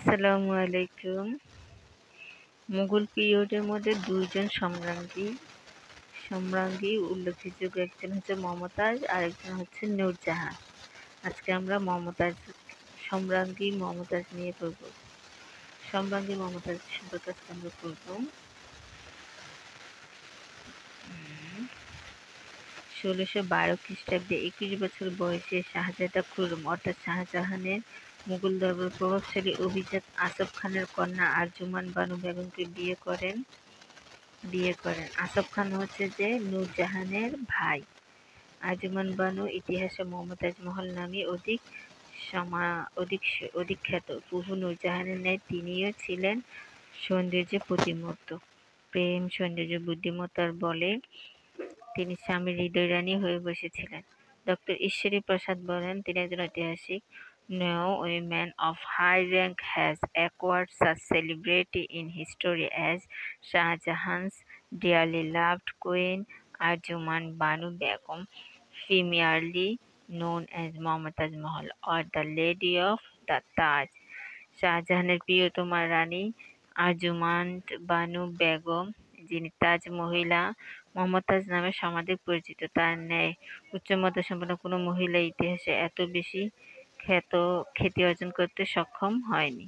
আসসালামু আলাইকুম। মুঘল পিরিয়ডের মধ্যে দুইজন সম্রাজ্ঞী উল্লেখযোগ্য, একজন হচ্ছে মমতাজ আর একজন হচ্ছে নূরজাহান। আজকে আমরা সম্রাজ্ঞী মমতাজ নিয়ে পড়ব। সম্রাজ্ঞী মমতাজ সম্পর্কে আজকে আমরা পড়ব। 1612 খ্রিস্টাব্দে 21 বছর বয়সে শাহজাদা খুররম অর্থাৎ শাহজাহানের মুঘল দরবার প্রভাবশালী অভিজাত আসফ খানের কন্যা আরজুমান বানু বেগমকে বিয়ে করেন। আসফ খান হচ্ছে যে নূরজাহানের ভাই। আরজুমান বানু ইতিহাসে মমতাজ মহল নামে অধিক খ্যাত। ফুফু নূরজাহানের ন্যায় তিনিও ছিলেন সৌন্দর্যে প্রতিমূর্ত। প্রেম, সৌন্দর্য, বুদ্ধিমত্তার বলে তিনি স্বামীর হৃদয়রানী হয়ে বসেছিলেন। ডক্টর ঈশ্বরী প্রসাদ বলেন, তিনি একজন ঐতিহাসিক। No woman of high rank has acquired such celebrity in history as Shah Jahan's dearly loved Queen Arjuman Banu Begum, familiarly known as Mumtaz Mahal or the Lady of the Taj. শাহজাহানের প্রিয়তমা রানী আরজুমান বানু বেগম, যিনি তাজ মহিলা মমতাজ নামে সমাধিক পরিচিত। তার ন্যায় উচ্চমত সম্পন্ন কোনো মহিলা ইতিহাসে এত বেশি খ্যাতি অর্জন করতে সক্ষম হয়নি।